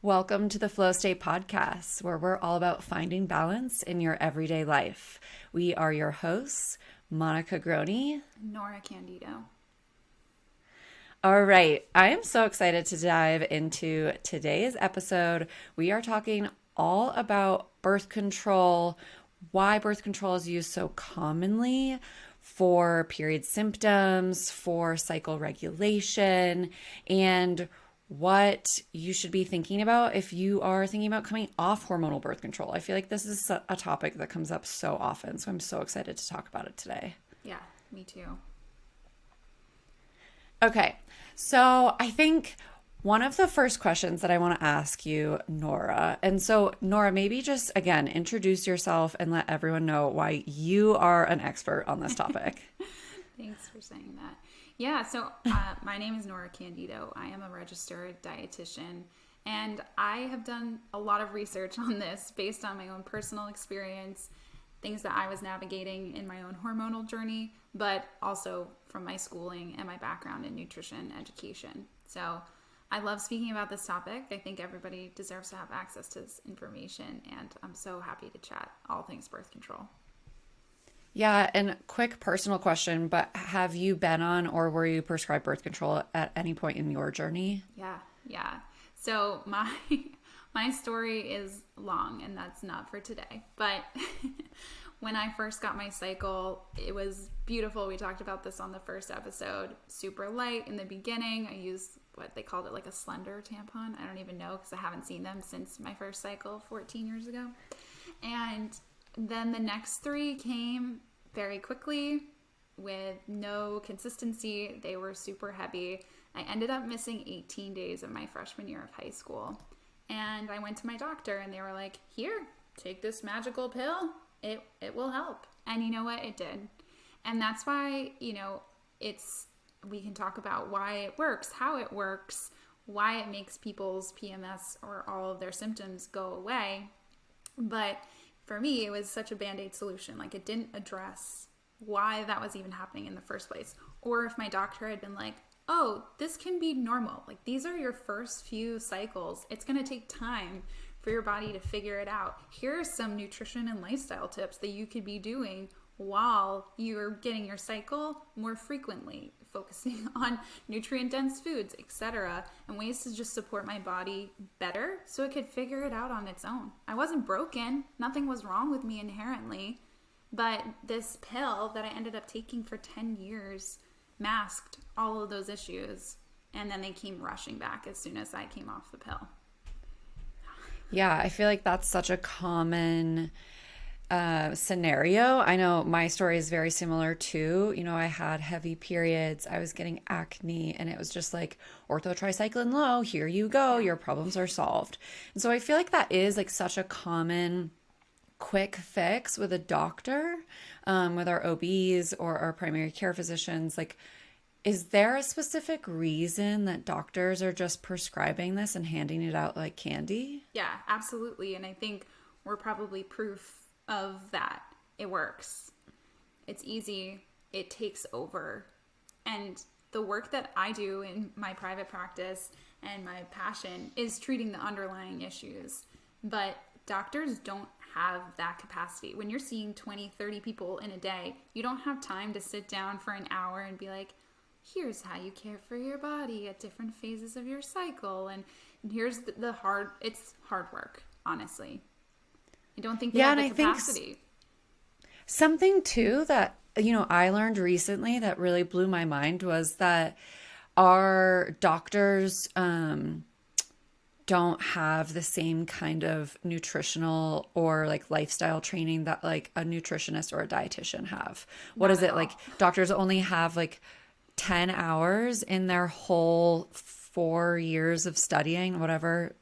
Welcome to the Flow State Podcast, where we're all about finding balance in your everyday life. We are your hosts, Monica Groney. Norah Candido. All right, I am so excited to dive into today's episode. We are talking all about birth control, why birth control is used so commonly for period symptoms, for cycle regulation, and what you should be thinking about if you are thinking about coming off hormonal birth control. I feel like this is a topic that comes up so often, so I'm so excited to talk about it today. Yeah, me too. Okay, so I think one of the first questions that I want to ask you, Norah, and so Norah, maybe just again, introduce yourself and let everyone know why you are an expert on this topic. Thanks for saying that. Yeah, so my name is Norah Candido. I am a registered dietitian, and I have done a lot of research on this based on my own personal experience, things that I was navigating in my own hormonal journey, but also from my schooling and my background in nutrition education. So I love speaking about this topic. I think everybody deserves to have access to this information, and I'm so happy to chat all things birth control. Yeah, and quick personal question, but have you been on or were you prescribed birth control at any point in your journey? Yeah. So my story is long, and that's not for today. But when I first got my cycle, it was beautiful. We talked about this on the first episode. Super light in the beginning. I used what they called it, like a slender tampon. I don't even know because I haven't seen them since my first cycle 14 years ago. And then the next three came very quickly with no consistency. They were super heavy. I ended up missing 18 days of my freshman year of high school. And I went to my doctor and they were like, here, take this magical pill. It will help. And you know what? It did. And that's why, we can talk about why it works, how it works, why it makes people's PMS or all of their symptoms go away. But for me, it was such a Band-Aid solution. Like, it didn't address why that was even happening in the first place. Or if my doctor had been like, oh, this can be normal. Like, these are your first few cycles. It's going to take time for your body to figure it out. Here are some nutrition and lifestyle tips that you could be doing while you're getting your cycle more frequently, focusing on nutrient-dense foods, etc., and ways to just support my body better so it could figure it out on its own. I wasn't broken. Nothing was wrong with me inherently, but this pill that I ended up taking for 10 years masked all of those issues, and then they came rushing back as soon as I came off the pill. Yeah, I feel like that's such a common scenario. I know my story is very similar too. I had heavy periods, I was getting acne, and it was just like orthotricycline low, here you go, your problems are solved. And so I feel like that is like such a common quick fix with a doctor, with our OBs or our primary care physicians. Like, is there a specific reason that doctors are just prescribing this and handing it out like candy? Yeah, absolutely. And I think we're probably proof of that. It works. It's easy. It takes over. And the work that I do in my private practice and my passion is treating the underlying issues. But doctors don't have that capacity. When you're seeing 20, 30 people in a day, you don't have time to sit down for an hour and be like, here's how you care for your body at different phases of your cycle. And here's it's hard work, honestly. I don't think they have the capacity. Something too that, I learned recently that really blew my mind was that our doctors don't have the same kind of nutritional or like lifestyle training that like a nutritionist or a dietitian have. What is it? Like, doctors only have like 10 hours in their whole 4 years of studying, whatever,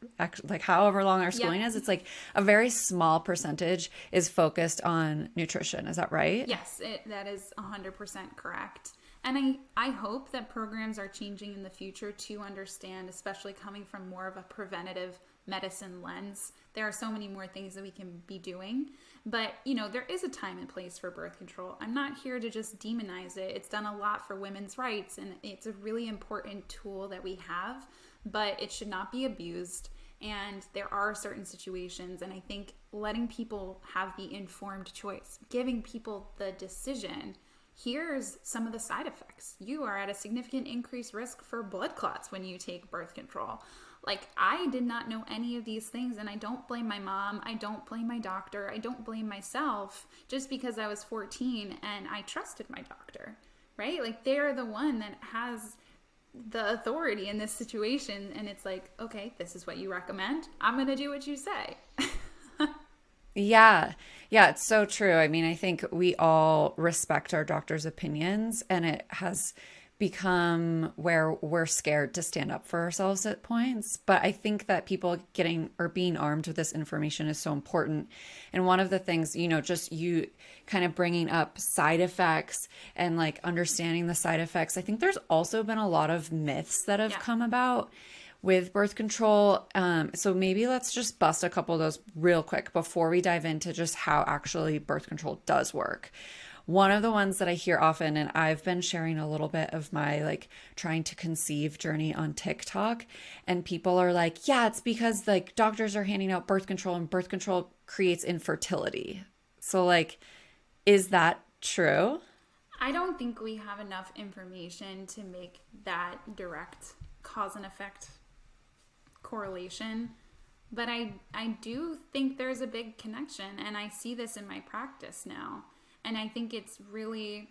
like however long our schooling is. It's like a very small percentage is focused on nutrition. Is that right? Yes, that is 100% correct. And I hope that programs are changing in the future to understand, especially coming from more of a preventative medicine lens. There are so many more things that we can be doing. But, there is a time and place for birth control. I'm not here to just demonize it. It's done a lot for women's rights, and it's a really important tool that we have, but it should not be abused. And there are certain situations, and I think letting people have the informed choice, giving people the decision, here's some of the side effects. You are at a significant increased risk for blood clots when you take birth control. Like, I did not know any of these things, and I don't blame my mom. I don't blame my doctor. I don't blame myself just because I was 14 and I trusted my doctor, right? Like, they're the one that has the authority in this situation, and it's like, okay, this is what you recommend. I'm going to do what you say. Yeah. Yeah, it's so true. I mean, I think we all respect our doctor's opinions, and it has become where we're scared to stand up for ourselves at points. But I think that people getting or being armed with this information is so important. And one of the things, just you kind of bringing up side effects and like understanding the side effects, I think there's also been a lot of myths that have come about with birth control. So maybe let's just bust a couple of those real quick before we dive into just how actually birth control does work. One of the ones that I hear often, and I've been sharing a little bit of my like trying to conceive journey on TikTok, and people are like, yeah, it's because like doctors are handing out birth control and birth control creates infertility. So like, is that true? I don't think we have enough information to make that direct cause and effect correlation, but I do think there's a big connection, and I see this in my practice now, and I think it's really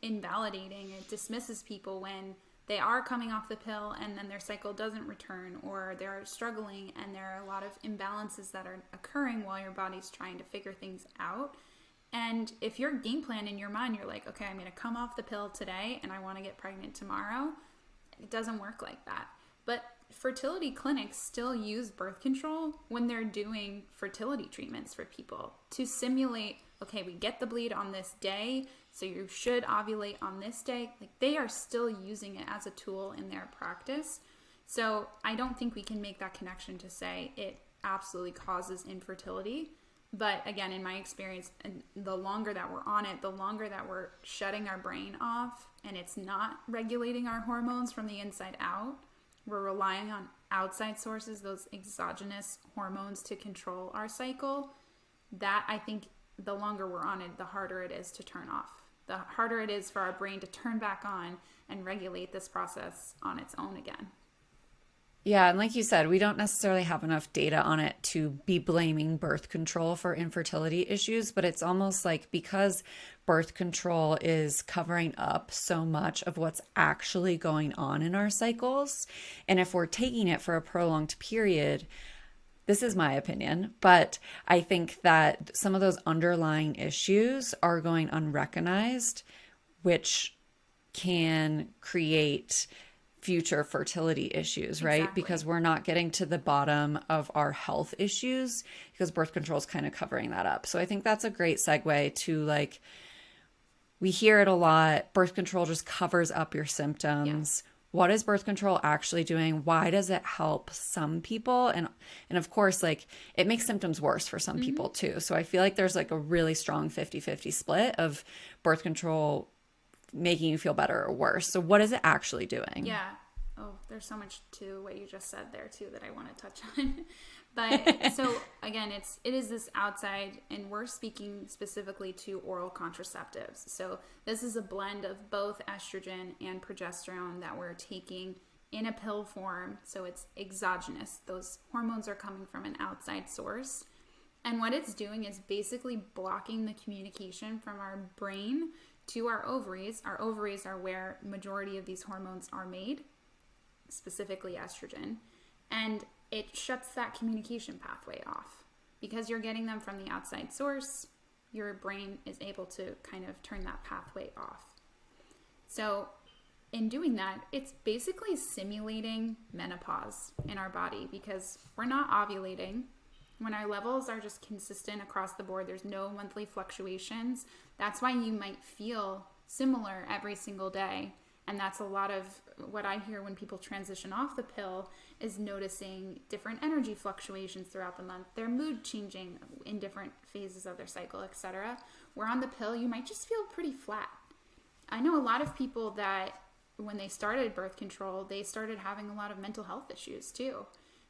invalidating. It dismisses people when they are coming off the pill and then their cycle doesn't return, or they're struggling and there are a lot of imbalances that are occurring while your body's trying to figure things out. And if your game plan in your mind, you're like, okay, I'm going to come off the pill today and I want to get pregnant tomorrow, it doesn't work like that. But fertility clinics still use birth control when they're doing fertility treatments for people to simulate, okay, we get the bleed on this day, so you should ovulate on this day. Like, they are still using it as a tool in their practice. So I don't think we can make that connection to say it absolutely causes infertility. But again, in my experience, the longer that we're on it, the longer that we're shutting our brain off and it's not regulating our hormones from the inside out, we're relying on outside sources, those exogenous hormones to control our cycle. That, I think, the longer we're on it, the harder it is to turn off. The harder it is for our brain to turn back on and regulate this process on its own again. Yeah, and like you said, we don't necessarily have enough data on it to be blaming birth control for infertility issues, but it's almost like because birth control is covering up so much of what's actually going on in our cycles, and if we're taking it for a prolonged period, this is my opinion, but I think that some of those underlying issues are going unrecognized, which can create future fertility issues, right? Exactly. Because we're not getting to the bottom of our health issues because birth control is kind of covering that up. So I think that's a great segue to, like, we hear it a lot. Birth control just covers up your symptoms. Yeah. What is birth control actually doing? Why does it help some people? And of course, like, it makes symptoms worse for some people too. So I feel like there's like a really strong 50-50 split of birth control making you feel better or worse. So what is it actually doing? Yeah. Oh, there's so much to what you just said there too that I want to touch on. But so again, it is this outside, and we're speaking specifically to oral contraceptives. So this is a blend of both estrogen and progesterone that we're taking in a pill form. So it's exogenous. Those hormones are coming from an outside source. And what it's doing is basically blocking the communication from our brain to our ovaries. Our ovaries are where majority of these hormones are made, specifically estrogen. And it shuts that communication pathway off. Because you're getting them from the outside source, your brain is able to kind of turn that pathway off. So in doing that, it's basically simulating menopause in our body, because we're not ovulating. When our levels are just consistent across the board, there's no monthly fluctuations. That's why you might feel similar every single day. And that's a lot of what I hear when people transition off the pill, is noticing different energy fluctuations throughout the month, their mood changing in different phases of their cycle, etc. Where on the pill, you might just feel pretty flat. I know a lot of people that when they started birth control, they started having a lot of mental health issues too.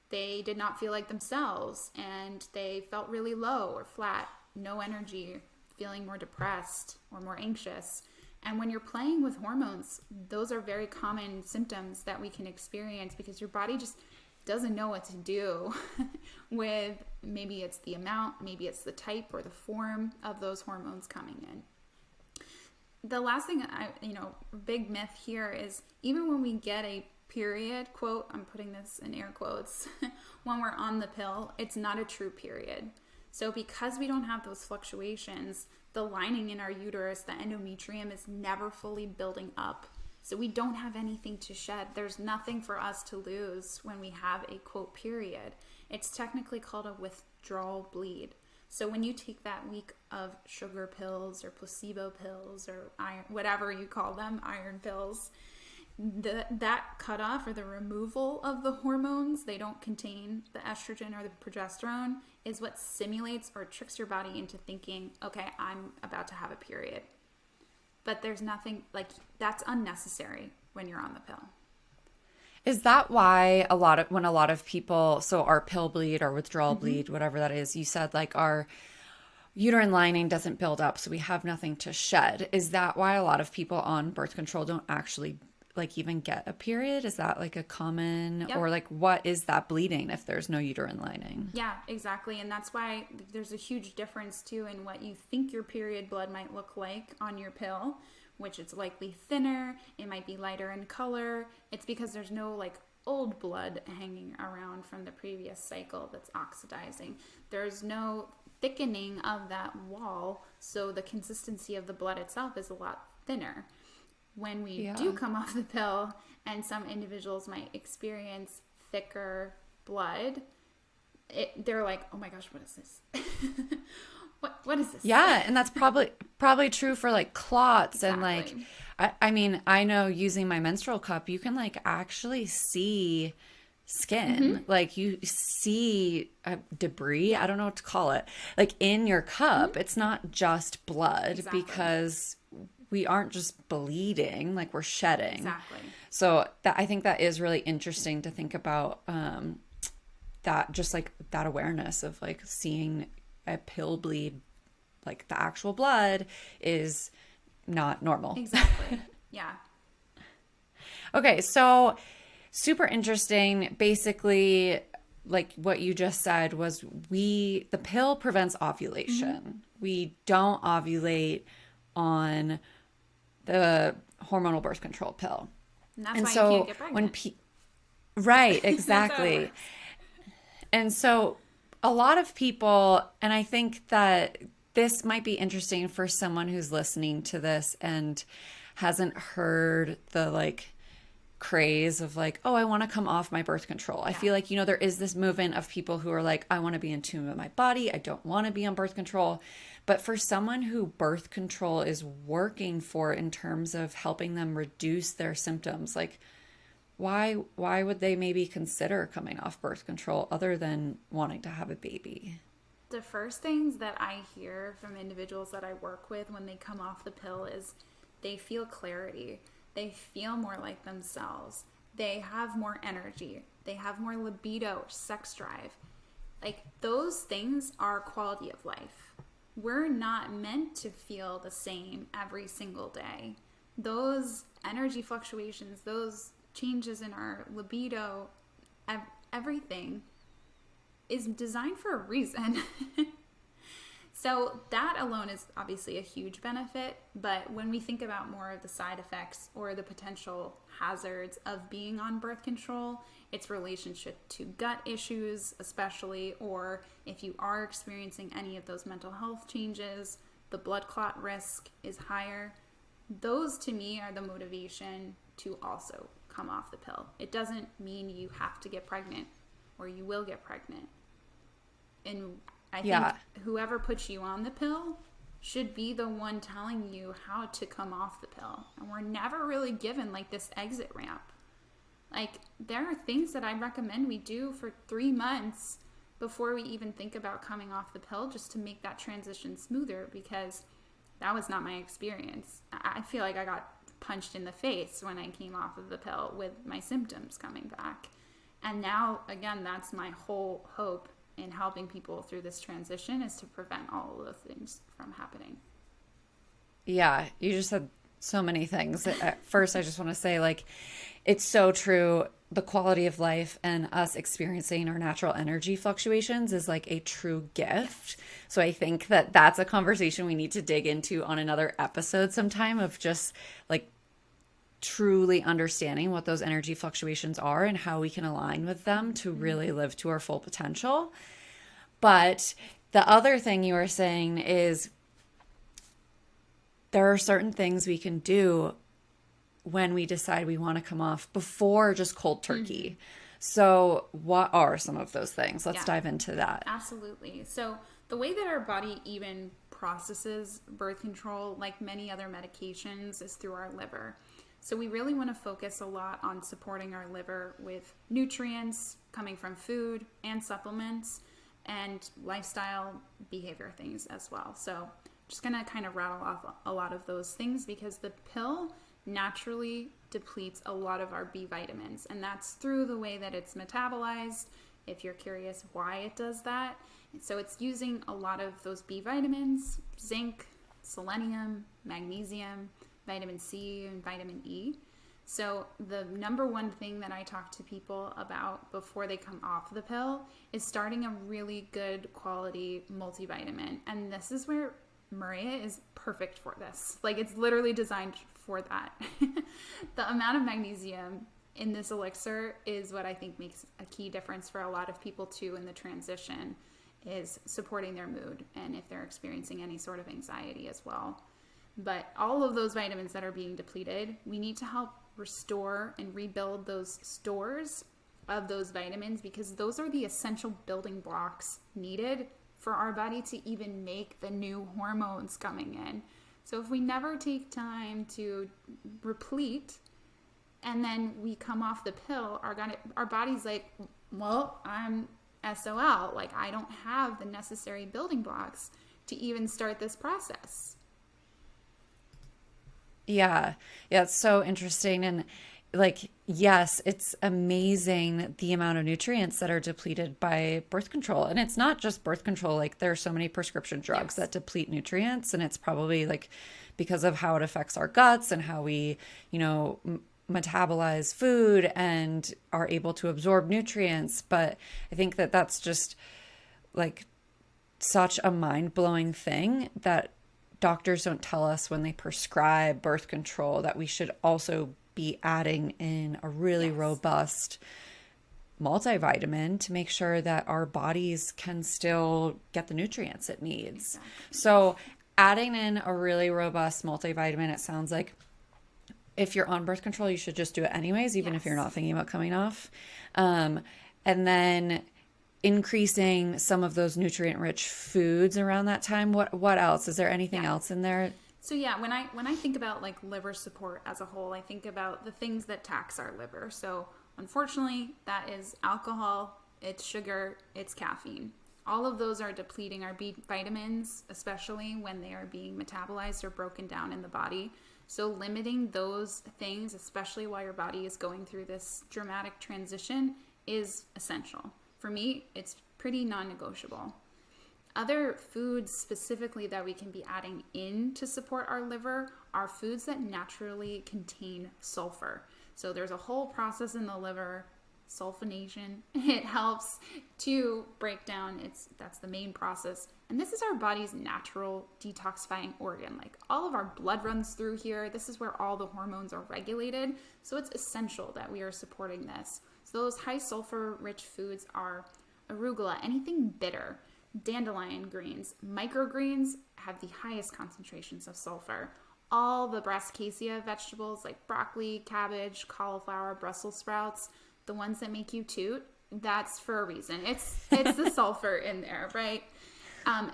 they did not feel like themselves, and they felt really low or flat, no energy, feeling more depressed or more anxious. And when you're playing with hormones, those are very common symptoms that we can experience because your body just doesn't know what to do with, maybe it's the amount, maybe it's the type or the form of those hormones coming in. The last thing big myth here is even when we get a period, quote, I'm putting this in air quotes, when we're on the pill, it's not a true period. So because we don't have those fluctuations, the lining in our uterus, the endometrium, is never fully building up. So we don't have anything to shed. There's nothing for us to lose when we have a quote period. It's technically called a withdrawal bleed. So when you take that week of sugar pills or placebo pills or iron, whatever you call them, iron pills, that cutoff or the removal of the hormones, they don't contain the estrogen or the progesterone, is what simulates or tricks your body into thinking, okay, I'm about to have a period. But there's nothing, like, that's unnecessary when you're on the pill. Is that why when a lot of people, so our pill bleed or withdrawal bleed, whatever that is, you said like our uterine lining doesn't build up, so we have nothing to shed. Is that why a lot of people on birth control don't actually like even get a period? Is that like a common, or like what is that bleeding if there's no uterine lining? Yeah, exactly. And that's why there's a huge difference too in what you think your period blood might look like on your pill, which it's likely thinner, it might be lighter in color. It's because there's no like old blood hanging around from the previous cycle that's oxidizing. There's no thickening of that wall, so the consistency of the blood itself is a lot thinner. When we do come off the pill, and some individuals might experience thicker blood, they're like, oh my gosh, what is this? What is this? Yeah, and that's probably true for like clots. Exactly. And like, I mean, I know using my menstrual cup, you can like actually see skin, like you see debris, I don't know what to call it, like in your cup. It's not just blood, because we aren't just bleeding, like we're shedding. Exactly. So I think that is really interesting to think about, that just like that awareness of like seeing a pill bleed, like the actual blood is not normal. Exactly. Yeah. Okay. So super interesting. Basically, like what you just said was the pill prevents ovulation. We don't ovulate on the hormonal birth control pill. And that's why you can't get pregnant. Right, exactly. And so a lot of people, and I think that this might be interesting for someone who's listening to this and hasn't heard the like craze of like, oh, I want to come off my birth control. I feel like, there is this movement of people who are like, I want to be in tune with my body. I don't want to be on birth control. But for someone who birth control is working for in terms of helping them reduce their symptoms, like why would they maybe consider coming off birth control other than wanting to have a baby? The first things that I hear from individuals that I work with when they come off the pill is they feel clarity. They feel more like themselves. They have more energy. They have more libido or sex drive. Like those things are quality of life. We're not meant to feel the same every single day. Those energy fluctuations, those changes in our libido, everything is designed for a reason. So that alone is obviously a huge benefit, but when we think about more of the side effects or the potential hazards of being on birth control, its relationship to gut issues especially, or if you are experiencing any of those mental health changes, the blood clot risk is higher. Those to me are the motivation to also come off the pill. It doesn't mean you have to get pregnant or you will get pregnant. And I think whoever puts you on the pill should be the one telling you how to come off the pill. And we're never really given like this exit ramp. Like there are things that I recommend we do for 3 months before we even think about coming off the pill, just to make that transition smoother, because that was not my experience. I feel like I got punched in the face when I came off of the pill with my symptoms coming back. And now, again, that's my whole hope in helping people through this transition, is to prevent all of those things from happening. Yeah, you just said so many things. At first, I just want to say, like, it's so true. The quality of life and us experiencing our natural energy fluctuations is like a true gift. So I think that that's a conversation we need to dig into on another episode sometime, of just like truly understanding what those energy fluctuations are and how we can align with them to really live to our full potential. But the other thing you were saying is there are certain things we can do when we decide we want to come off before just cold turkey. So what are some of those things? Let's dive into that. Absolutely. So the way that our body even processes birth control, like many other medications, is through our liver. So we really want to focus a lot on supporting our liver with nutrients coming from food and supplements, and lifestyle behavior things as well. So just going to kind of rattle off a lot of those things, because the pill naturally depletes a lot of our B vitamins, and that's through the way that it's metabolized, if you're curious why it does that. And so it's using a lot of those B vitamins, zinc, selenium, magnesium, vitamin C, and vitamin E. So the number one thing that I talk to people about before they come off the pill is starting a really good quality multivitamin. And this is where Maria is perfect for this. Like, it's literally designed for that. The amount of magnesium in this elixir is what I think makes a key difference for a lot of people too in the transition, is supporting their mood and if they're experiencing any sort of anxiety as well. But all of those vitamins that are being depleted, we need to help restore and rebuild those stores of those vitamins, because those are the essential building blocks needed for our body to even make the new hormones coming in. So if we never take time to replete, and then we come off the pill, our body's like, well, I'm SOL. Like, I don't have the necessary building blocks to even start this process. Yeah. Yeah, it's so interesting. And like, yes, it's amazing the amount of nutrients that are depleted by birth control. And it's not just birth control. Like, there are so many prescription drugs that deplete nutrients. And it's probably like because of how it affects our guts and how we, metabolize food and are able to absorb nutrients. But I think that that's just like such a mind-blowing thing that doctors don't tell us when they prescribe birth control, that we should also be adding in a really robust multivitamin to make sure that our bodies can still get the nutrients it needs. Exactly. So adding in a really robust multivitamin, it sounds like if you're on birth control, you should just do it anyways, even if you're not thinking about coming off. And then increasing some of those nutrient-rich foods around that time. What else? Is there anything else in there? So when I think about like liver support as a whole, I think about the things that tax our liver. So unfortunately, that is alcohol, it's sugar, it's caffeine. All of those are depleting our B vitamins, especially when they are being metabolized or broken down in the body. So limiting those things, especially while your body is going through this dramatic transition, is essential. For me, it's pretty non-negotiable. Other foods specifically that we can be adding in to support our liver are foods that naturally contain sulfur. So there's a whole process in the liver, sulfonation. It helps to break down, that's the main process. And this is our body's natural detoxifying organ. Like, all of our blood runs through here. This is where all the hormones are regulated. So it's essential that we are supporting this. So those high sulfur rich foods are arugula, anything bitter, dandelion greens, microgreens have the highest concentrations of sulfur. All the brassicaceae vegetables like broccoli, cabbage, cauliflower, Brussels sprouts, the ones that make you toot, that's for a reason. It's the sulfur in there, right?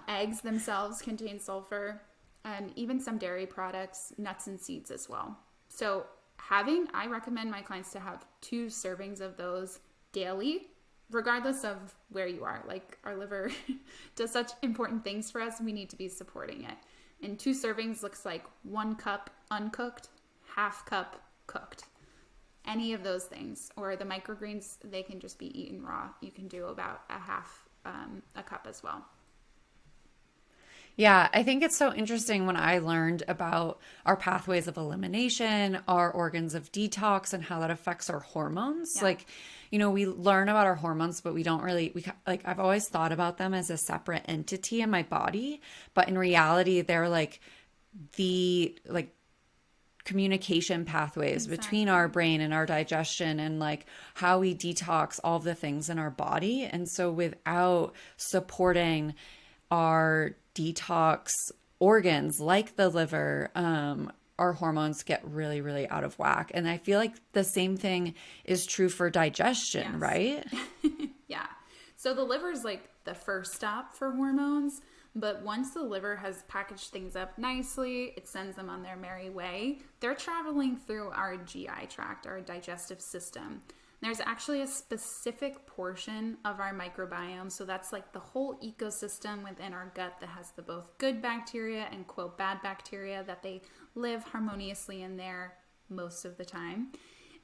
Eggs themselves contain sulfur, and even some dairy products, nuts and seeds as well. So I recommend my clients to have 2 servings of those daily, regardless of where you are. Like, our liver does such important things for us, and we need to be supporting it. And 2 servings looks like 1 cup uncooked, half cup cooked. any of those things. Or the microgreens, they can just be eaten raw. You can do about a half a cup as well. Yeah, I think it's so interesting when I learned about our pathways of elimination, our organs of detox, and how that affects our hormones. Yeah. Like, we learn about our hormones, but we don't really, like, I've always thought about them as a separate entity in my body. But in reality, they're like the, like, communication pathways between our brain and our digestion and like how we detox all of the things in our body. And so without supporting our detox organs like the liver, our hormones get really, really out of whack. And I feel like the same thing is true for digestion, Yes. right? Yeah. So the liver is like the first stop for hormones, but once the liver has packaged things up nicely, it sends them on their merry way. They're traveling through our GI tract, our digestive system. There's actually a specific portion of our microbiome, so that's like the whole ecosystem within our gut that has the both good bacteria and quote bad bacteria, that they live harmoniously in there most of the time.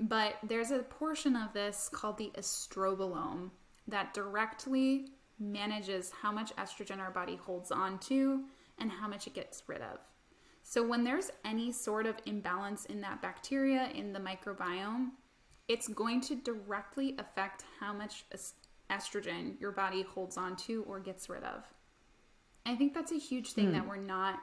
But there's a portion of this called the estrobolome that directly manages how much estrogen our body holds on to and how much it gets rid of. So when there's any sort of imbalance in that bacteria, in the microbiome, it's going to directly affect how much estrogen your body holds on to or gets rid of. I think that's a huge thing that we're not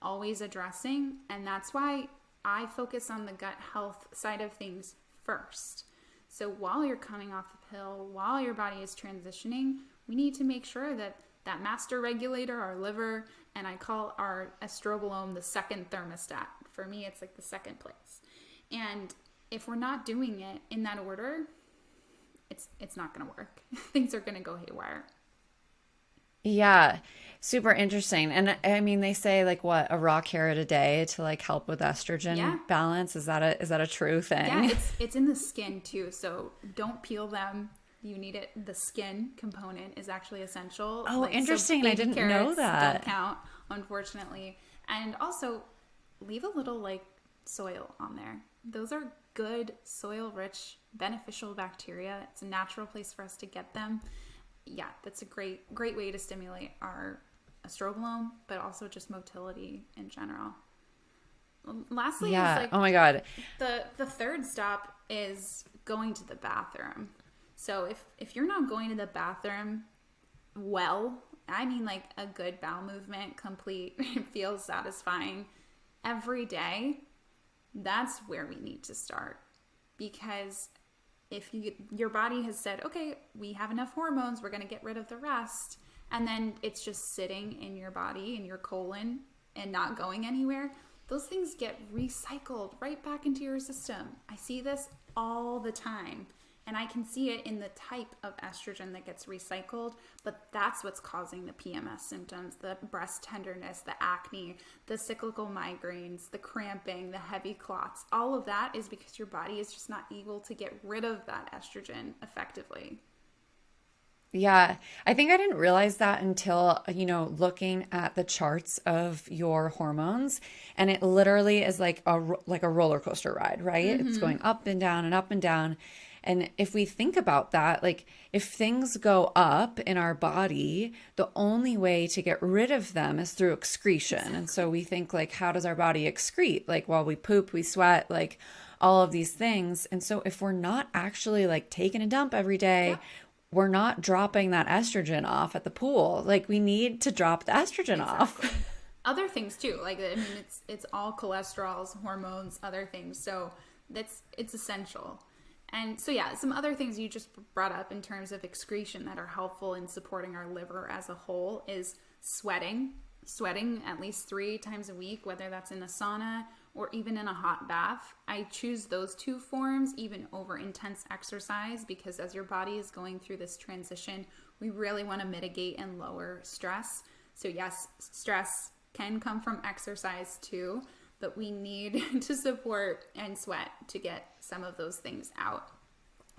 always addressing, and that's why I focus on the gut health side of things first. So while you're coming off the pill, while your body is transitioning, we need to make sure that that master regulator, our liver, and I call our estrobolome the second thermostat. For me, it's like the second place. And if we're not doing it in that order, it's not going to work. Things are going to go haywire. Yeah, super interesting. And I mean, they say like what, a raw carrot a day to like help with estrogen Yeah. balance. Is that a true thing? Yeah, it's in the skin too. So don't peel them. You need it. The skin component is actually essential. Oh, Like, so interesting. I baby didn't know carrots that. Don't count, unfortunately. And also leave a little like soil on there. Those are good soil-rich, beneficial bacteria. It's a natural place for us to get them. Yeah, that's a great way to stimulate our estrobolome, but also just motility in general. Lastly, Yeah. is like Oh my God. the third stop is going to the bathroom. So if you're not going to the bathroom well, I mean like a good bowel movement, complete, it feels satisfying every day, that's where we need to start. Because if your body has said, okay, we have enough hormones, we're going to get rid of the rest, and then it's just sitting in your body, in your colon, and not going anywhere, those things get recycled right back into your system. I see this all the time. And I can see it in the type of estrogen that gets recycled, but that's what's causing the PMS symptoms, the breast tenderness, the acne, the cyclical migraines, the cramping, the heavy clots. All of that is because your body is just not able to get rid of that estrogen effectively. Yeah, I think I didn't realize that until, looking at the charts of your hormones, and it literally is like a roller coaster ride, right? It's going up and down and up and down. And if we think about that, like if things go up in our body, the only way to get rid of them is through excretion. And so we think like, how does our body excrete? Like, well, we poop, we sweat, like all of these things. And so if we're not actually like taking a dump every day, we're not dropping that estrogen off at the pool. Like we need to drop the estrogen off. Other things too, like I mean, it's all cholesterols, hormones, other things. So it's essential. And so yeah, some other things you just brought up in terms of excretion that are helpful in supporting our liver as a whole is sweating. Sweating at least 3 times a week, whether that's in a sauna or even in a hot bath. I choose those two forms even over intense exercise because as your body is going through this transition, we really want to mitigate and lower stress. So yes, stress can come from exercise too, but we need to support and sweat to get some of those things out.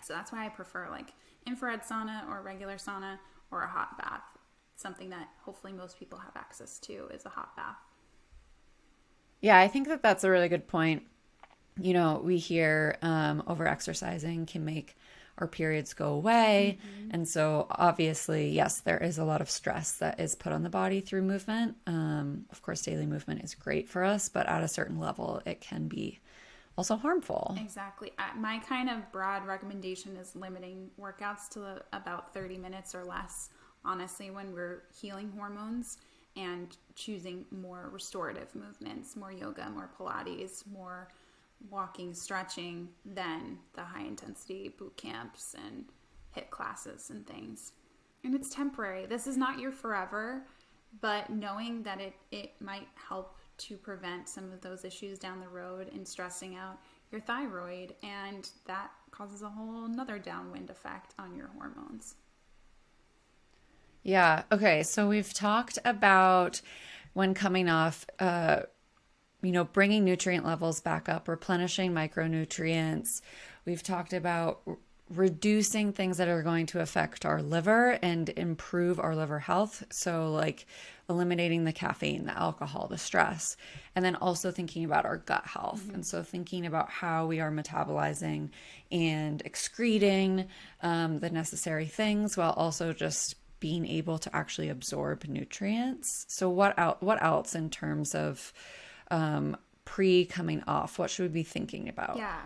So that's why I prefer like infrared sauna or regular sauna or a hot bath. Something that hopefully most people have access to is a hot bath. Yeah, I think that that's a really good point. We hear over exercising can make our periods go away. And so obviously, yes, there is a lot of stress that is put on the body through movement. Of course, daily movement is great for us, but at a certain level, it can be also harmful. Exactly. My kind of broad recommendation is limiting workouts to about 30 minutes or less, honestly, when we're healing hormones, and choosing more restorative movements, more yoga, more Pilates, more walking, stretching than the high intensity boot camps and HIIT classes and things. And it's temporary. This is not your forever, but knowing that it might help to prevent some of those issues down the road and stressing out your thyroid, and that causes a whole nother downwind effect on your hormones. Yeah. Okay. So we've talked about when coming off, bringing nutrient levels back up, replenishing micronutrients. We've talked about reducing things that are going to affect our liver and improve our liver health. So, like eliminating the caffeine, the alcohol, the stress, and then also thinking about our gut health. And so, thinking about how we are metabolizing and excreting the necessary things while also just being able to actually absorb nutrients. So, what else in terms of pre coming off? What should we be thinking about? Yeah.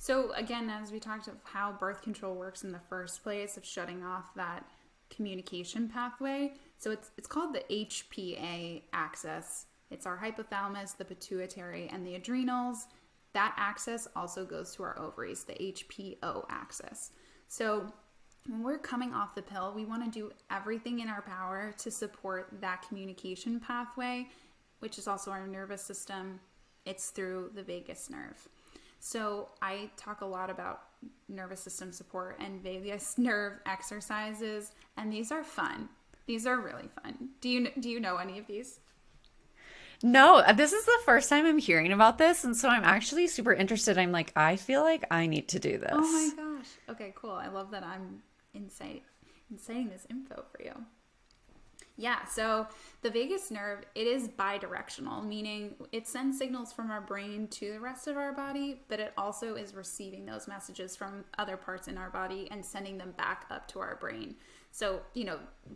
So again, as we talked of how birth control works in the first place, of shutting off that communication pathway. So it's called the HPA axis. It's our hypothalamus, the pituitary, and the adrenals. That axis also goes to our ovaries, the HPO axis. So when we're coming off the pill, we want to do everything in our power to support that communication pathway, which is also our nervous system. It's through the vagus nerve. So I talk a lot about nervous system support and vagus nerve exercises, and these are fun. These are really fun. Do you know any of these? No, this is the first time I'm hearing about this, and so I'm actually super interested. I'm like, I feel like I need to do this. Oh my gosh. Okay, cool. I love that I'm inciting this info for you. Yeah, so the vagus nerve, it is bidirectional, meaning it sends signals from our brain to the rest of our body, but it also is receiving those messages from other parts in our body and sending them back up to our brain. So,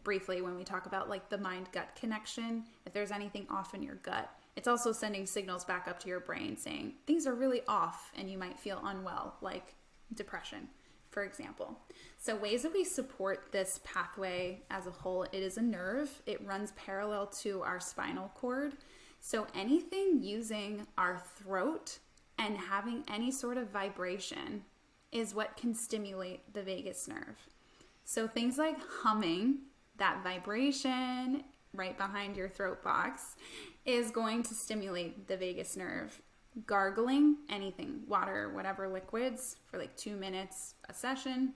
briefly, when we talk about like the mind-gut connection, if there's anything off in your gut, it's also sending signals back up to your brain saying things are really off and you might feel unwell, like depression, for example. So ways that we support this pathway as a whole, it is a nerve. It runs parallel to our spinal cord. So anything using our throat and having any sort of vibration is what can stimulate the vagus nerve. So things like humming, that vibration right behind your throat box, is going to stimulate the vagus nerve. Gargling, anything, water, whatever liquids, for like 2 minutes a session.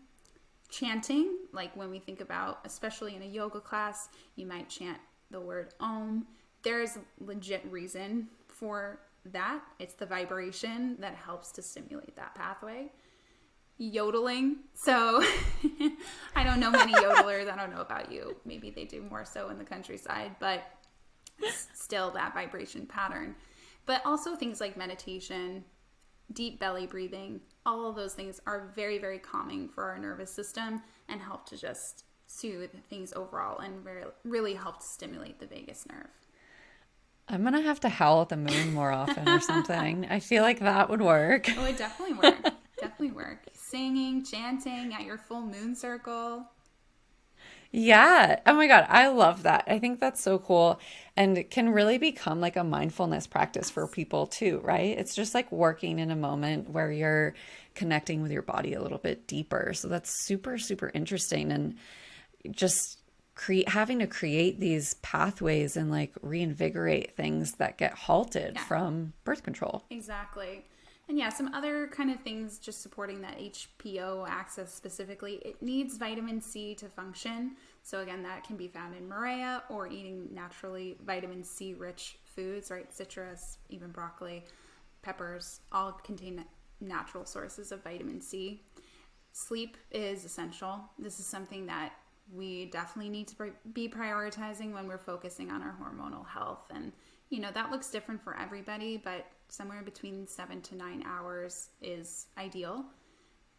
Chanting, like when we think about, especially in a yoga class, you might chant the word Om. There's legit reason for that. It's the vibration that helps to stimulate that pathway. Yodeling. So I don't know many yodelers. I don't know about you. Maybe they do more so in the countryside, but still that vibration pattern. But also things like meditation, deep belly breathing, all of those things are very, very calming for our nervous system and help to just soothe things overall and really help to stimulate the vagus nerve. I'm going to have to howl at the moon more often or something. I feel like that would work. Oh, it definitely work. Definitely work. Singing, chanting at your full moon circle. Yeah. Oh my God. I love that. I think that's so cool and it can really become like a mindfulness practice for people too, right? It's just like working in a moment where you're connecting with your body a little bit deeper. So that's super, super interesting. And just having to create these pathways and like reinvigorate things that get halted from birth control. Exactly. And yeah, some other kind of things just supporting that HPO axis specifically. It needs vitamin C to function. So again, that can be found in Morea or eating naturally vitamin C rich foods, right? Citrus, even broccoli, peppers, all contain natural sources of vitamin C. Sleep is essential. This is something that we definitely need to be prioritizing when we're focusing on our hormonal health and That looks different for everybody, but somewhere between 7 to 9 hours is ideal.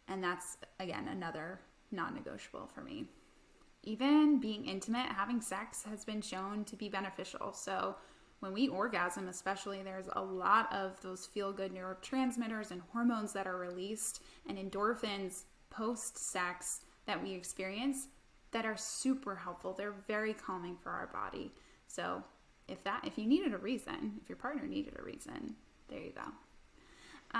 And that's, again, another non-negotiable for me. Even being intimate, having sex has been shown to be beneficial. So when we orgasm, especially, there's a lot of those feel-good neurotransmitters and hormones that are released, and endorphins post-sex that we experience that are super helpful. They're very calming for our body. So if you needed a reason, if your partner needed a reason, there you go.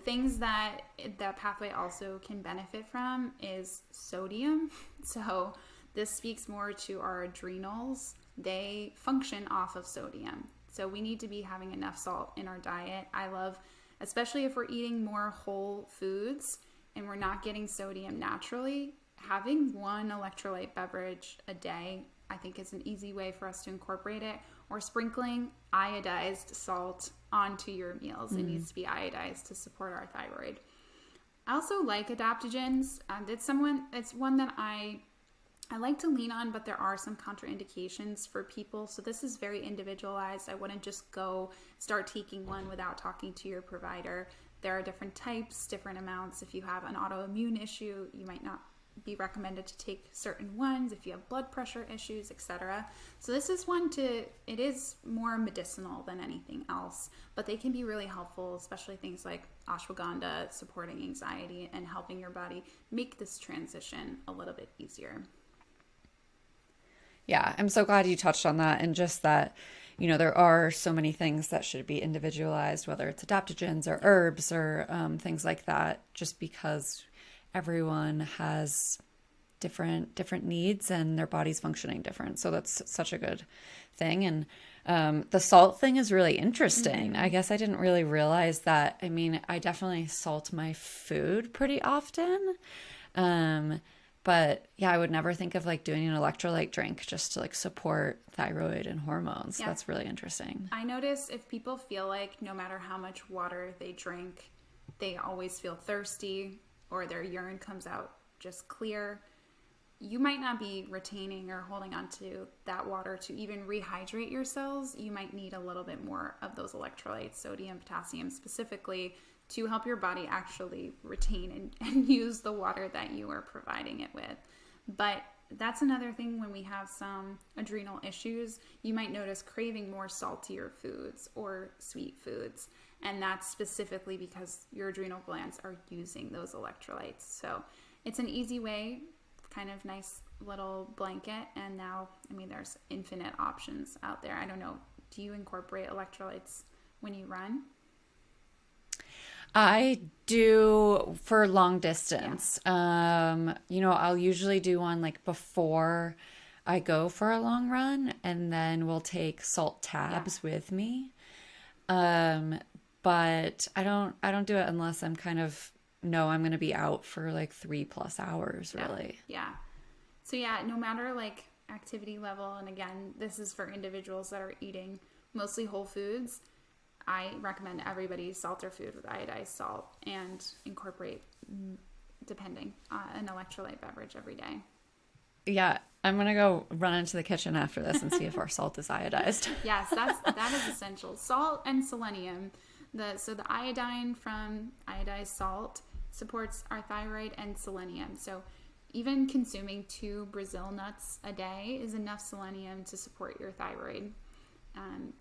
Things that the pathway also can benefit from is sodium. So this speaks more to our adrenals. They function off of sodium. So we need to be having enough salt in our diet. I love, especially if we're eating more whole foods and we're not getting sodium naturally, having one electrolyte beverage a day, I think, is an easy way for us to incorporate it, or sprinkling iodized salt onto your meals. It needs to be iodized to support our thyroid. I also like adaptogens. It's one that I like to lean on, but there are some contraindications for people. So this is very individualized. I wouldn't just go start taking one without talking to your provider. There are different types, different amounts. If you have an autoimmune issue, you might not be recommended to take certain ones. If you have blood pressure issues, etc. So this is it is more medicinal than anything else, but they can be really helpful, especially things like ashwagandha, supporting anxiety and helping your body make this transition a little bit easier. Yeah, I'm so glad you touched on that, and just that, there are so many things that should be individualized, whether it's adaptogens or herbs or things like that, just because everyone has different needs and their body's functioning different. So that's such a good thing. And the salt thing is really interesting. I guess I didn't really realize that. I mean, I definitely salt my food pretty often. But yeah, I would never think of like doing an electrolyte drink just to like support thyroid and hormones. Yeah. That's really interesting. I notice if people feel like no matter how much water they drink, they always feel thirsty, or their urine comes out just clear, you might not be retaining or holding on to that water to even rehydrate your cells. You might need a little bit more of those electrolytes, sodium, potassium specifically, to help your body actually retain and use the water that you are providing it with. But that's another thing. When we have some adrenal issues, you might notice craving more saltier foods or sweet foods. And that's specifically because your adrenal glands are using those electrolytes. So it's an easy way, kind of nice little blanket. And now, there's infinite options out there. I don't know. Do you incorporate electrolytes when you run? I do for long distance. Yeah. I'll usually do one like before I go for a long run, and then we'll take salt tabs with me. But I don't do it unless I'm kind of know I'm going to be out for like 3+ hours, really. Yeah. So no matter like activity level, and again, this is for individuals that are eating mostly whole foods, I recommend everybody salt their food with iodized salt and incorporate, depending, an electrolyte beverage every day. Yeah, I'm going to go run into the kitchen after this and see if our salt is iodized. Yes, that is essential. Salt and selenium. So the iodine from iodized salt supports our thyroid, and selenium. So even consuming 2 Brazil nuts a day is enough selenium to support your thyroid.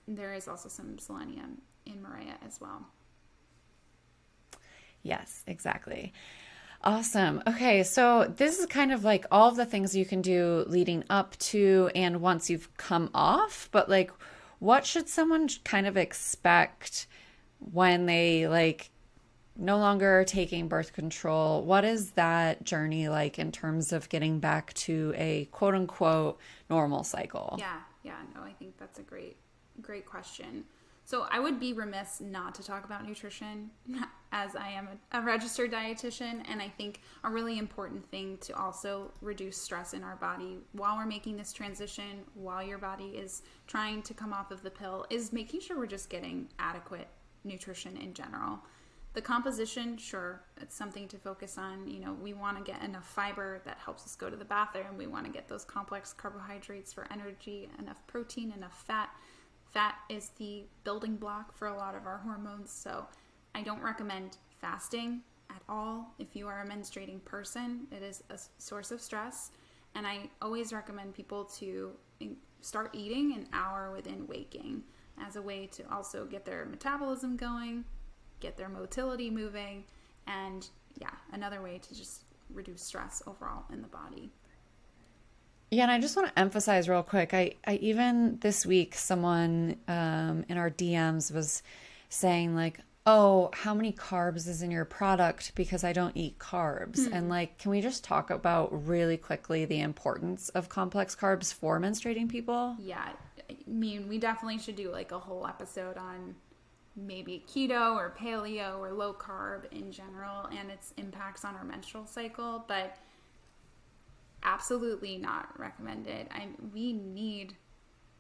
There is also some selenium in Morea as well. Yes, exactly. Awesome. Okay, so this is kind of like all of the things you can do leading up to and once you've come off, but like what should someone kind of expect when they like no longer taking birth control? What is that journey like in terms of getting back to a quote unquote normal cycle? No, I think that's a great question. So I would be remiss not to talk about nutrition, as I am a registered dietitian, and I think a really important thing to also reduce stress in our body while we're making this transition, while your body is trying to come off of the pill, is making sure we're just getting adequate nutrition in general. The composition, sure, it's something to focus on. We want to get enough fiber that helps us go to the bathroom. We want to get those complex carbohydrates for energy, enough protein, enough fat Fat is the building block for a lot of our hormones, so I don't recommend fasting at all. If you are a menstruating person, it is a source of stress, and I always recommend people to start eating an hour within waking as a way to also get their metabolism going, get their motility moving, and another way to just reduce stress overall in the body. Yeah, and I just want to emphasize real quick. I even this week, someone in our DMs was saying like, "Oh, how many carbs is in your product? Because I don't eat carbs." And like, can we just talk about really quickly the importance of complex carbs for menstruating people? Yeah, I mean, we definitely should do like a whole episode on maybe keto or paleo or low carb in general and its impacts on our menstrual cycle, but absolutely not recommended. We need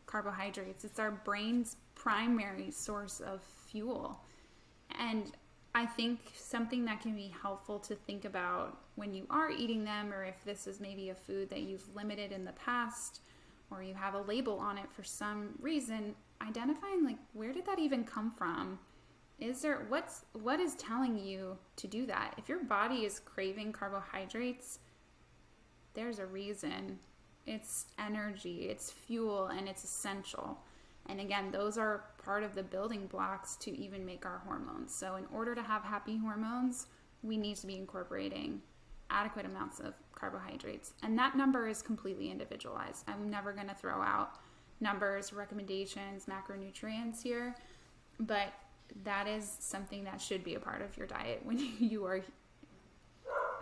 carbohydrates. It's our brain's primary source of fuel. And I think something that can be helpful to think about when you are eating them, or if this is maybe a food that you've limited in the past, or you have a label on it for some reason, identifying like, where did that even come from? What is telling you to do that? If your body is craving carbohydrates, there's a reason. It's energy, it's fuel, and it's essential. And again, those are part of the building blocks to even make our hormones. So in order to have happy hormones, we need to be incorporating adequate amounts of carbohydrates. And that number is completely individualized. I'm never going to throw out numbers, recommendations, macronutrients here, but that is something that should be a part of your diet when you are,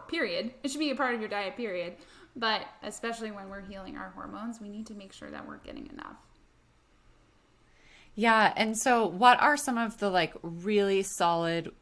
period. It should be a part of your diet, period. But especially when we're healing our hormones, we need to make sure that we're getting enough. Yeah, and so what are some of the like really solid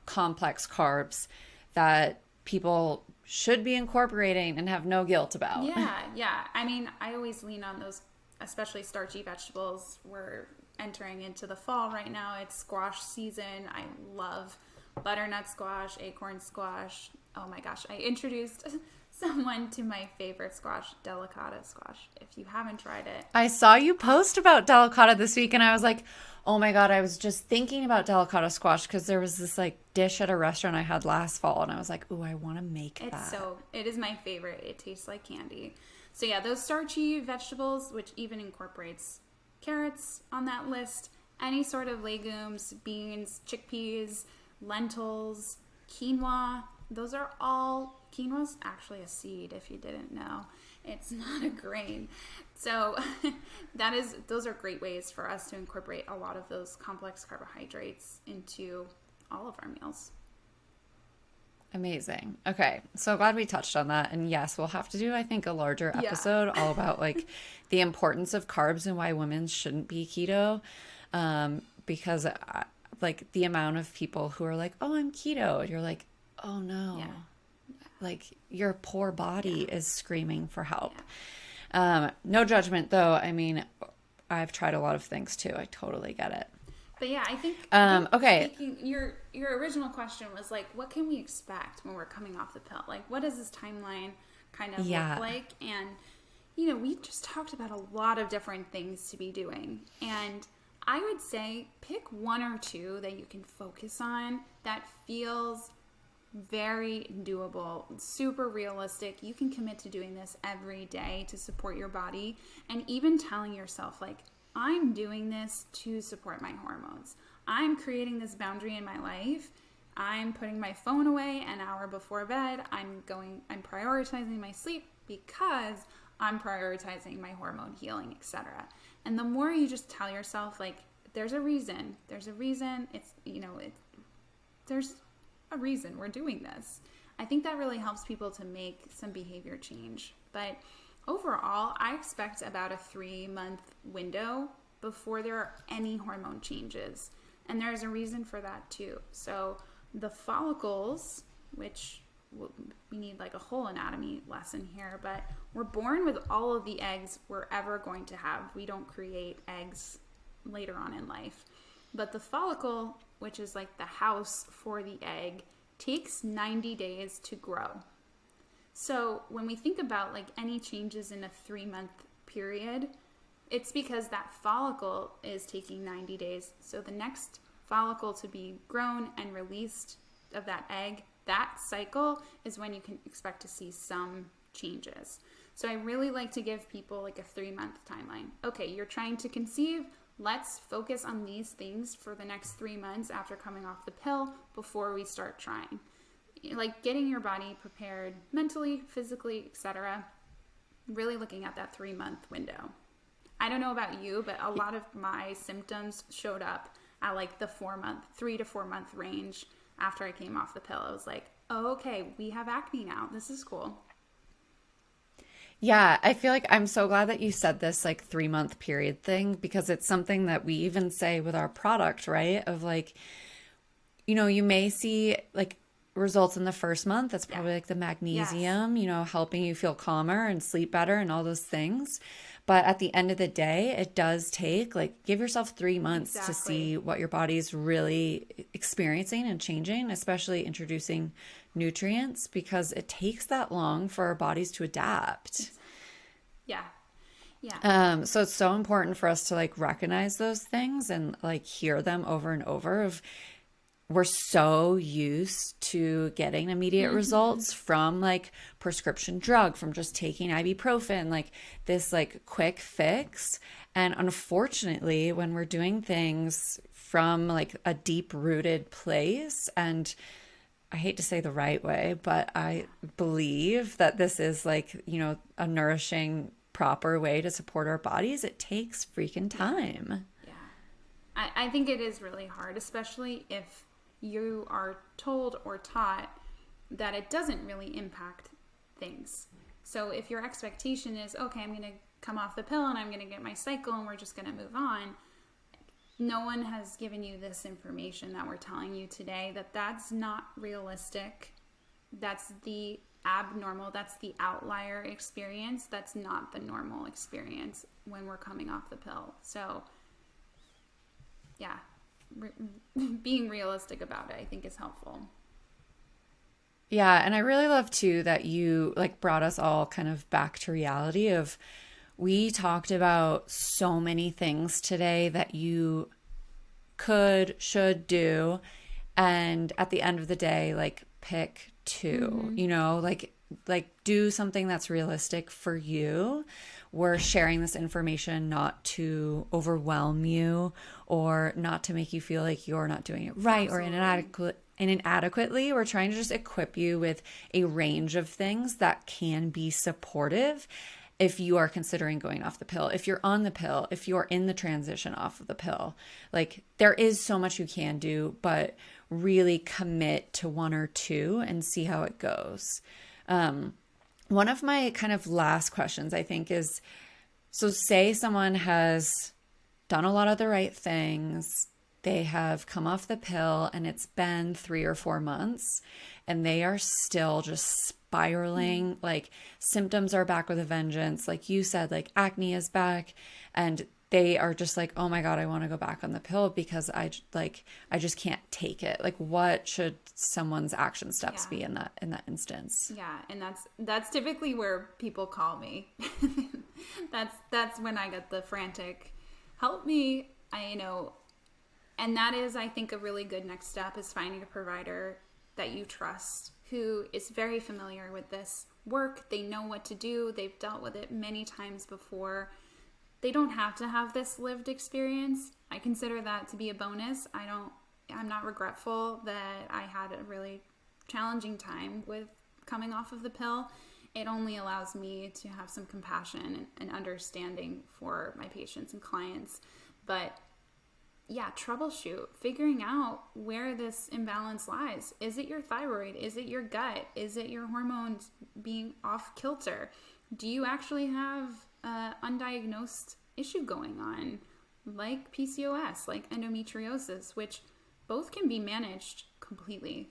complex carbs that people should be incorporating and have no guilt about? Yeah. I mean, I always lean on those, especially starchy vegetables. We're entering into the fall right now. It's squash season. I love butternut squash, acorn squash. Oh my gosh, I introduced someone to my favorite squash, delicata squash. If you haven't tried it. I saw you post about delicata this week and I was like, oh my God, I was just thinking about delicata squash because there was this like dish at a restaurant I had last fall and I was like, ooh, I want to make that. It is my favorite. It tastes like candy. So yeah, those starchy vegetables, which even incorporates carrots on that list, any sort of legumes, beans, chickpeas, lentils, quinoa, those are all, quinoa's actually a seed if you didn't know. It's not a grain. So those are great ways for us to incorporate a lot of those complex carbohydrates into all of our meals. Amazing. Okay. So glad we touched on that. And yes, we'll have to do, I think, a larger episode all about like the importance of carbs and why women shouldn't be keto. Because like the amount of people who are like, oh, I'm keto. You're like, oh no. Yeah. Like your poor body is screaming for help. No judgment though. I mean, I've tried a lot of things too. I totally get it. But yeah, I think okay. Your original question was like, what can we expect when we're coming off the pill? Like, what does this timeline kind of look like? And, you know, we just talked about a lot of different things to be doing. And I would say pick one or two that you can focus on that feels very doable, super realistic. You can commit to doing this every day to support your body, and even telling yourself like, I'm doing this to support my hormones. I'm creating this boundary in my life. I'm putting my phone away an hour before bed. I'm prioritizing my sleep because I'm prioritizing my hormone healing, etc. And the more you just tell yourself like, there's a reason, there's a reason we're doing this. I think that really helps people to make some behavior change. But overall, I expect about a 3-month window before there are any hormone changes. And there's a reason for that too. So the follicles, which we need like a whole anatomy lesson here, but we're born with all of the eggs we're ever going to have. We don't create eggs later on in life. But the follicle, which is like the house for the egg, takes 90 days to grow. So when we think about like any changes in a 3-month period, It's because that follicle is taking 90 days. So the next follicle to be grown and released of that egg, that cycle is when you can expect to see some changes. So I really like to give people like a 3-month timeline. Okay, you're trying to conceive. Let's focus on these things for the next 3 months after coming off the pill before we start trying. Like getting your body prepared mentally, physically, etc. Really looking at that 3-month window. I don't know about you, but a lot of my symptoms showed up at like the 3 to 4 month range after I came off the pill. I was like, oh, okay, we have acne now. This is cool. Yeah, I feel like I'm so glad that you said this like 3-month period thing, because it's something that we even say with our product, right? Of like, you may see like results in the first month. That's probably like the Yes. magnesium, helping you feel calmer and sleep better and all those things. But at the end of the day, it does take like give yourself 3 months to Exactly. see what your body's really experiencing and changing, especially introducing nutrients, because it takes that long for our bodies to adapt. Exactly. Yeah. Yeah. So it's so important for us to like recognize those things and like hear them over and over of we're so used to getting immediate Mm-hmm. results from like prescription drug, from just taking ibuprofen, like this like quick fix. And unfortunately, when we're doing things from like a deep rooted place, and I hate to say the right way, but I believe that this is like, a nourishing, proper way to support our bodies, it takes freaking Yeah. time. Yeah. I think it is really hard, especially if you are told or taught that it doesn't really impact things. So if your expectation is, okay, I'm going to come off the pill and I'm going to get my cycle and we're just going to move on, no one has given you this information that we're telling you today, that that's not realistic. That's the abnormal, that's the outlier experience. That's not the normal experience when we're coming off the pill. So yeah, being realistic about it, I think, is helpful. Yeah, and I really love too that you like brought us all kind of back to reality of we talked about so many things today that you should do, and at the end of the day like pick two, Mm-hmm. like do something that's realistic for you. We're sharing this information not to overwhelm you or not to make you feel like you're not doing it right or Absolutely. inadequately. We're trying to just equip you with a range of things that can be supportive if you are considering going off the pill, if you're on the pill, if you're in the transition off of the pill. Like there is so much you can do, but really commit to one or two and see how it goes. One of my kind of last questions, I think, is so say someone has done a lot of the right things, they have come off the pill, and it's been 3 or 4 months, and they are still just Mm-hmm. spiraling. Like symptoms are back with a vengeance. Like you said, like acne is back, and they are just like, oh my God, I want to go back on the pill because I just can't take it. Like what should someone's action steps Yeah. be in that instance? Yeah, and that's typically where people call me. That's when I get the frantic, help me. And that is, I think, a really good next step is finding a provider that you trust who is very familiar with this work. They know what to do. They've dealt with it many times before. They don't have to have this lived experience. I consider that to be a bonus. I'm not regretful that I had a really challenging time with coming off of the pill. It only allows me to have some compassion and understanding for my patients and clients. But yeah, troubleshoot, figuring out where this imbalance lies. Is it your thyroid? Is it your gut? Is it your hormones being off kilter? Do you actually have undiagnosed issue going on, like PCOS, like endometriosis, which both can be managed completely?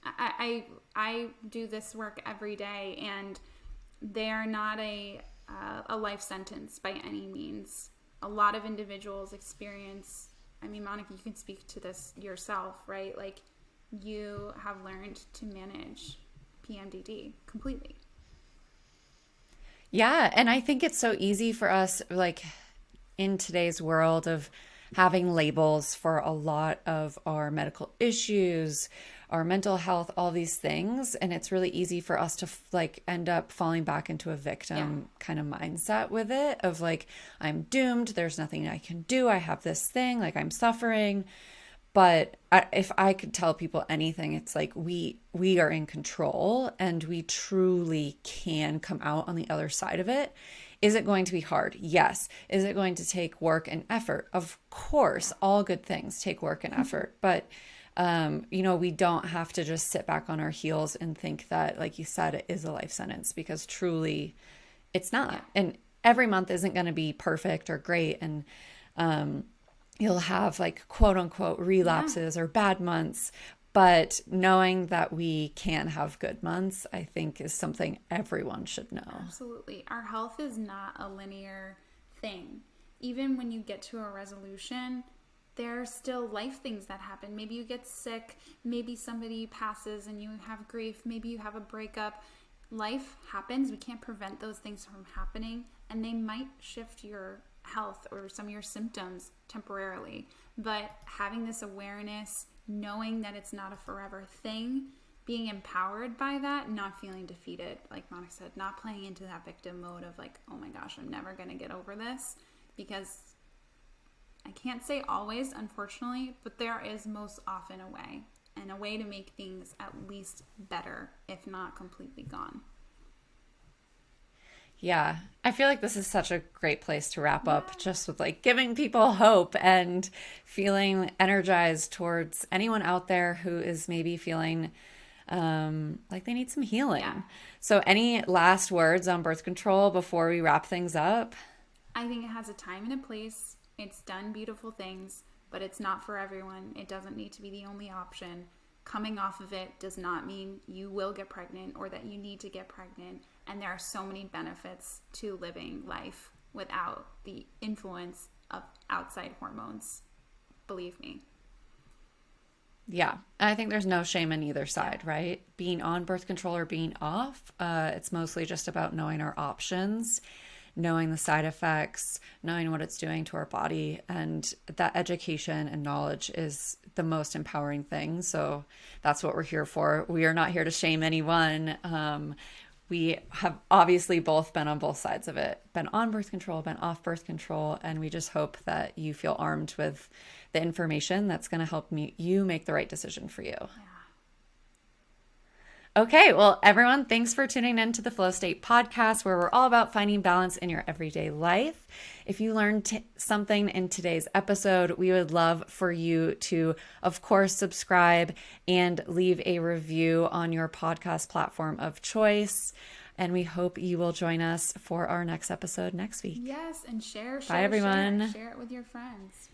I do this work every day, and they are not a life sentence by any means. A lot of individuals experience. I mean, Monica, you can speak to this yourself, right? Like, you have learned to manage PMDD completely. Yeah, and I think it's so easy for us, like in today's world of having labels for a lot of our medical issues, our mental health, all these things, and it's really easy for us to like end up falling back into a Yeah. victim kind of mindset with it of like I'm doomed, there's nothing I can do, I have this thing, like I'm suffering. But if I could tell people anything, it's like we are in control and we truly can come out on the other side of it. Is it going to be hard? Yes. Is it going to take work and effort? Of course, all good things take work and effort. But we don't have to just sit back on our heels and think that, like you said, it is a life sentence because truly it's Yeah. not. And every month isn't going to be perfect or great. And you'll have like quote unquote Yeah. relapses or bad months. But knowing that we can have good months, I think is something everyone should know. Absolutely. Our health is not a linear thing. Even when you get to a resolution, there are still life things that happen. Maybe you get sick, maybe somebody passes and you have grief, maybe you have a breakup. Life happens. We can't prevent those things from happening, and they might shift your health or some of your symptoms temporarily. But having this awareness, knowing that it's not a forever thing, being empowered by that, not feeling defeated, like Monica said, not playing into that victim mode of like, oh my gosh, I'm never going to get over this. Because I can't say always, unfortunately, but there is most often a way, and a way to make things at least better, if not completely gone. Yeah, I feel like this is such a great place to wrap Yeah. up just with like giving people hope and feeling energized towards anyone out there who is maybe feeling like they need some Yeah. healing. So, any last words on birth control before we wrap things up? I think it has a time and a place. It's done beautiful things, but it's not for everyone. It doesn't need to be the only option. Coming off of it does not mean you will get pregnant or that you need to get pregnant. And there are so many benefits to living life without the influence of outside hormones. Believe me. Yeah, I think there's no shame in either Yeah. side, right? Being on birth control or being off, it's mostly just about knowing our options, knowing the side effects, knowing what it's doing to our body. And that education and knowledge is the most empowering thing. So that's what we're here for. We are not here to shame anyone. We have obviously both been on both sides of it, been on birth control, been off birth control, and we just hope that you feel armed with the information that's going to help you make the right decision for you. Yeah. Okay, well, everyone, thanks for tuning in to the Flow State podcast, where we're all about finding balance in your everyday life. If you learned something in today's episode, we would love for you to, of course, subscribe and leave a review on your podcast platform of choice. And we hope you will join us for our next episode next week. Yes, and share, Bye, everyone. share it with your friends.